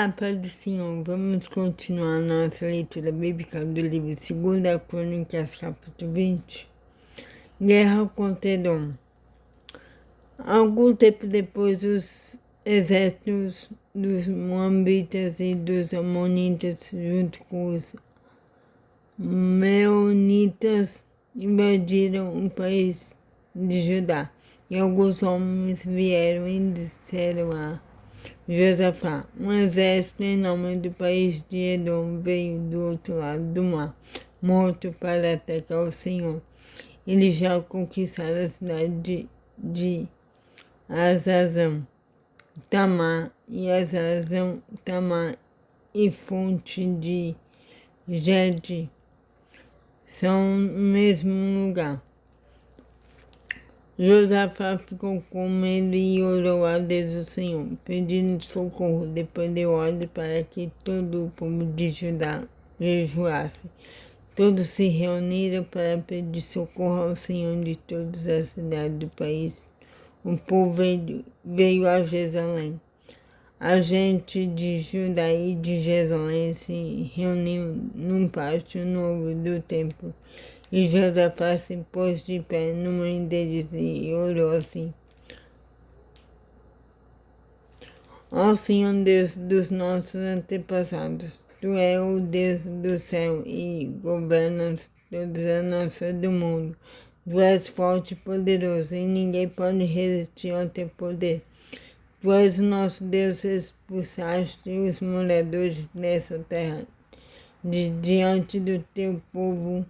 Olá, Pai do Senhor. Vamos continuar nossa leitura bíblica do livro 2 Crônicas, capítulo 20. Guerra contra Edom. Algum tempo depois, os exércitos dos Moabitas e dos Amonitas, junto com os Meunitas, invadiram o país de Judá. E alguns homens vieram e disseram a Josafá: um exército enorme do país de Edom veio do outro lado do mar, morto para atacar o Senhor. Eles já conquistaram a cidade de Azazão, Tamar e fonte de Gede são no mesmo lugar. Josafá ficou com medo e orou a Deus o Senhor, pedindo socorro. Depois deu ordem para que todo o povo de Judá jejuasse. Todos se reuniram para pedir socorro ao Senhor de todas as cidades do país. O povo veio a Jerusalém. A gente de Judá e de Jerusalém se reuniu num pátio novo do templo. E Josafá se pôs de pé no meio deles e orou assim: Ó Senhor Deus dos nossos antepassados, Tu és o Deus do céu e governas todas as nações do mundo. Tu és forte e poderoso e ninguém pode resistir ao Teu poder. Tu és o nosso Deus, expulsaste os moradores dessa terra diante do Teu povo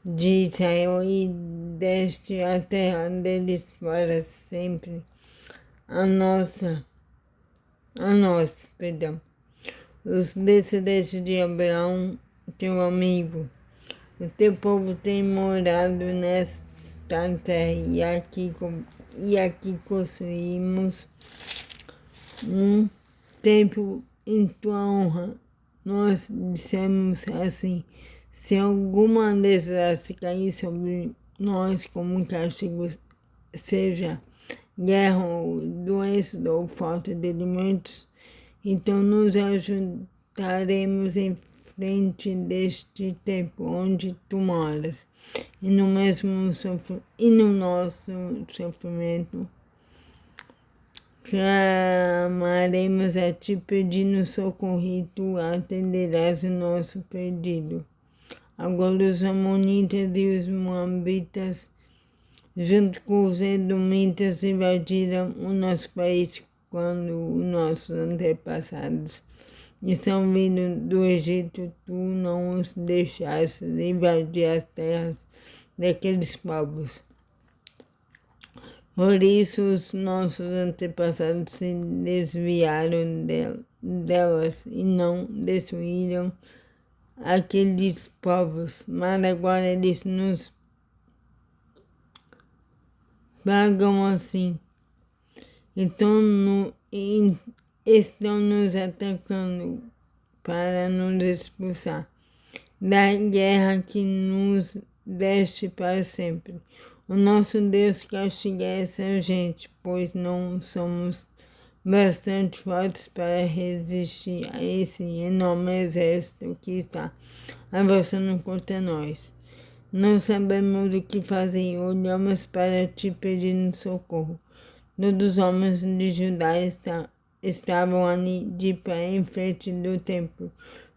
de Israel e deste a terra deles para sempre. A nós, os descendentes de Abraão, teu amigo. O teu povo tem morado nesta terra e aqui construímos um templo em tua honra. Nós dissemos assim: se alguma desgraça cair sobre nós como castigo, seja guerra ou doença ou falta de alimentos, então nos ajuntaremos em frente deste templo onde tu moras, e no nosso sofrimento clamaremos a ti pedindo socorro e tu atenderás o nosso pedido. Agora os Amonitas e os Moabitas, junto com os Edomitas, invadiram o nosso país quando os nossos antepassados estão vindo do Egito. Tu não os deixaste invadir as terras daqueles povos. Por isso os nossos antepassados se desviaram delas e não destruíram aqueles povos, mas agora eles nos pagam assim. Então estão nos atacando para nos expulsar da guerra que nos deste para sempre. O nosso Deus castiga essa gente, pois não somos bastante fortes para resistir a esse enorme exército que está avançando contra nós. Não sabemos o que fazer e olhamos para ti pedindo socorro. Todos os homens de Judá estavam ali de pé em frente do templo,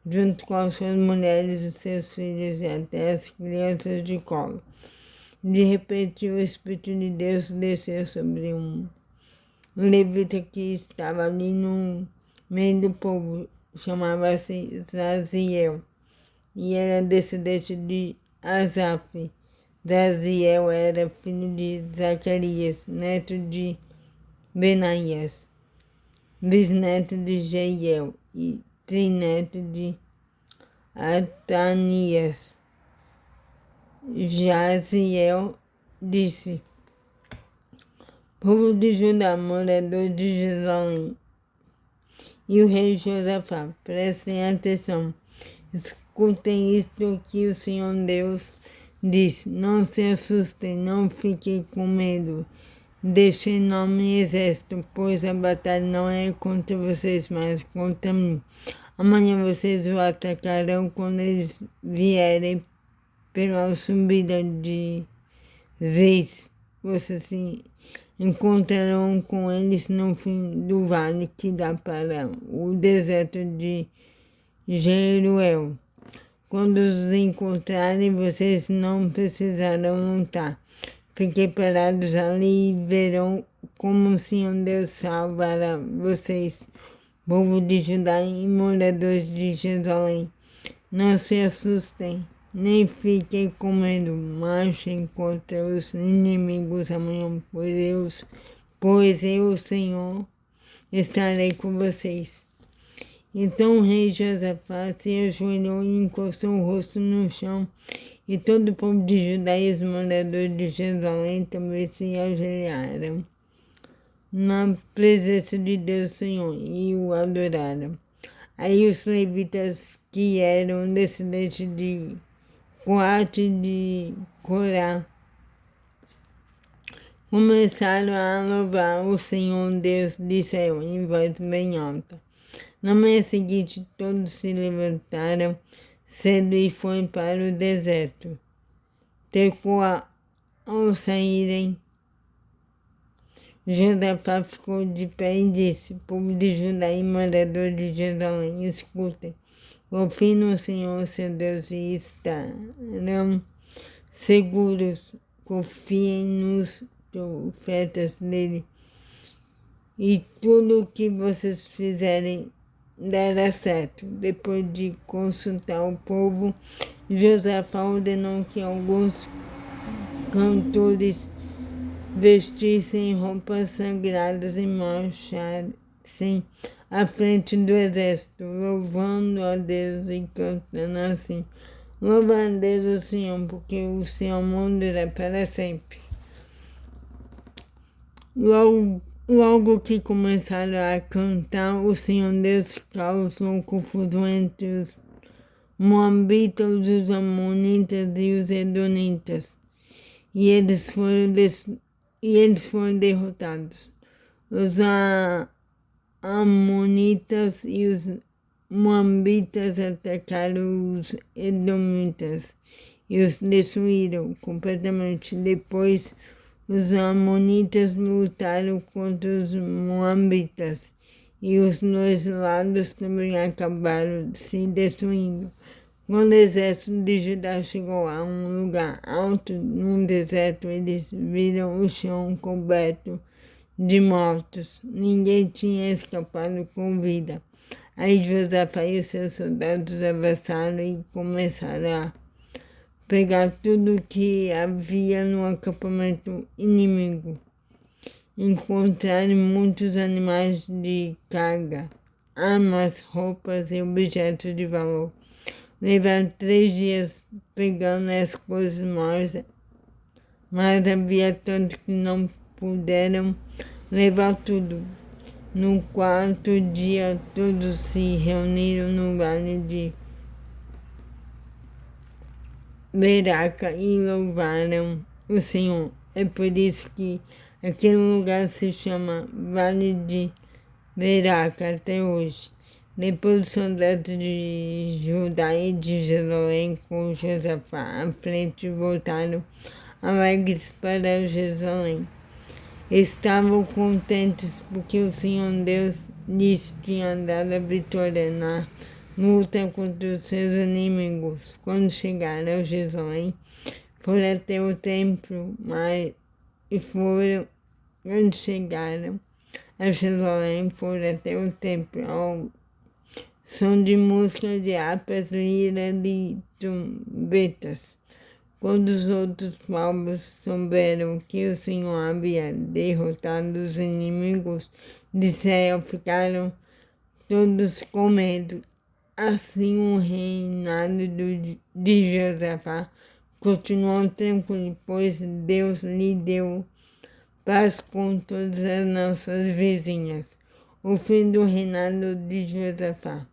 junto com as suas mulheres e seus filhos e até as crianças de colo. De repente, o Espírito de Deus desceu sobre um levita que estava ali no meio do povo. Chamava-se Zaziel e era descendente de Asaf. Zaziel era filho de Zacarias, neto de Benaías, bisneto de Jeiel e trineto de Atanias. Jaziel disse: povo de Judá, morador de Jerusalém, e o rei Josafá, prestem atenção, escutem isto que o Senhor Deus diz: não se assustem, não fiquem com medo, deste enorme exército, pois a batalha não é contra vocês, mas contra mim. Amanhã vocês o atacarão quando eles vierem pela subida de Ziz. Vocês se encontrarão com eles no fim do vale que dá para o deserto de Jeruel. Quando os encontrarem, vocês não precisarão lutar. Fiquem parados ali e verão como o Senhor Deus salvará vocês, povo de Judá e moradores de Jerusalém. Não se assustem, nem fiquem com medo. Marchem contra os inimigos amanhã, pois eu, Senhor, estarei com vocês. Então o rei Josafá se ajoelhou e encostou o rosto no chão, e todo o povo de Judá e os moradores de Jerusalém também se ajoelharam na presença de Deus Senhor e o adoraram. Aí os levitas, que eram descendentes de Coate de Corá, começaram a louvar o Senhor Deus de Israel em voz bem alta. Na manhã seguinte, todos se levantaram cedo e foram para o deserto. Tecoa, ao saírem, Josafá ficou de pé e disse: povo de Judá e moradores de Jerusalém, escutem. Confiem no Senhor, seu Deus, e estarão seguros. Confiem nos profetas dele, e tudo o que vocês fizerem dará certo. Depois de consultar o povo, Josafá ordenou que alguns cantores vestissem roupas sagradas e marchassem à frente do exército, louvando a Deus e cantando assim: louva a Deus o Senhor, porque o seu amor dura para sempre. Logo que começaram a cantar, o Senhor Deus causou confusão entre os Moabitas, os Amonitas e os Edonitas, e eles foram derrotados. Os Amonitas e os Moabitas atacaram os Edomitas e os destruíram completamente. Depois, os Amonitas lutaram contra os Moabitas e os dois lados também acabaram se destruindo. Quando o exército de Judá chegou a um lugar alto no deserto, eles viram o chão coberto de mortos. Ninguém tinha escapado com vida. Aí Josafá e seus soldados avançaram e começaram a pegar tudo que havia no acampamento inimigo. Encontraram muitos animais de carga, armas, roupas e objetos de valor. Levaram 3 dias pegando as coisas mas havia tanto que não puderam levar tudo. No 4º dia, todos se reuniram no vale de Beraca e louvaram o Senhor. É por isso que aquele lugar se chama Vale de Beraca até hoje. Depois os soldados de Judá e de Jerusalém com Josafá à frente voltaram alegres para Jerusalém. Estavam contentes porque o Senhor Deus lhes tinha dado a vitória na luta contra os seus inimigos. Quando chegaram a Jerusalém, foram até o templo, quando chegaram a Jerusalém, foram até o templo, ao som de música de harpas, liras e trombetas. Quando os outros povos souberam que o Senhor havia derrotado os inimigos de Israel, ficaram todos com medo. Assim o reinado de Josafá continuou tranquilo, pois Deus lhe deu paz com todas as nações vizinhas. O fim do reinado de Josafá.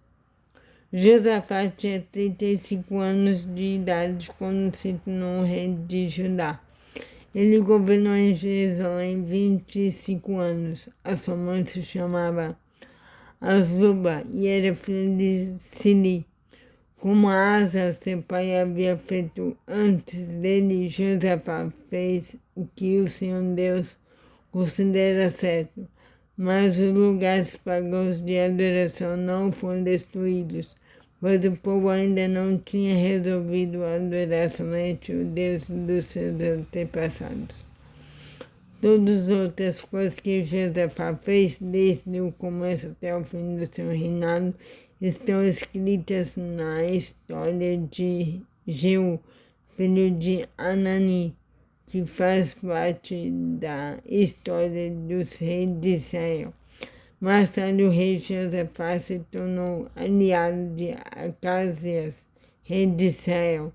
Josafá tinha 35 anos de idade quando se tornou rei de Judá. Ele governou em Jerusalém 25 anos. A sua mãe se chamava Azuba e era filha de Sili. Como Asa, seu pai, havia feito antes dele, Josafá fez o que o Senhor Deus considera certo. Mas os lugares pagãos de adoração não foram destruídos, pois o povo ainda não tinha resolvido adorar somente o Deus dos seus antepassados. Todas as outras coisas que Josafá fez, desde o começo até o fim do seu reinado, estão escritas na história de Jeú, filho de Anani, que faz parte da história dos reis de Israel. Mais tarde, o rei Josafá se tornou aliado de Acasias, rei de Israel,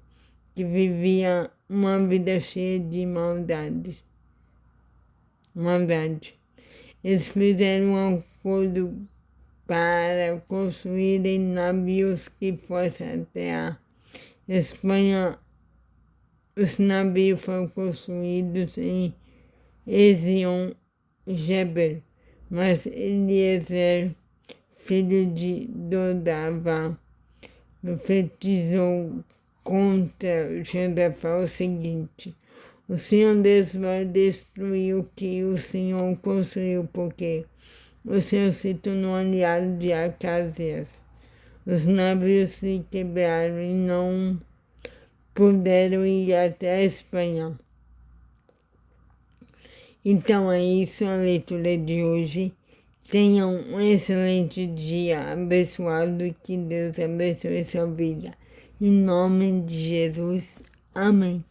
que vivia uma vida cheia de maldade. Eles fizeram um acordo para construírem navios que fossem até a Espanha. Os navios foram construídos em Ezion-Geber, mas Eliezer, filho de Dodava, profetizou contra Josafá o seguinte: o Senhor Deus vai destruir o que o Senhor construiu, porque o Senhor se tornou aliado de Acasias. Os navios se quebraram e não puderam ir até a Espanha. Então é isso a leitura de hoje. Tenham um excelente dia abençoado e que Deus abençoe sua vida. Em nome de Jesus. Amém.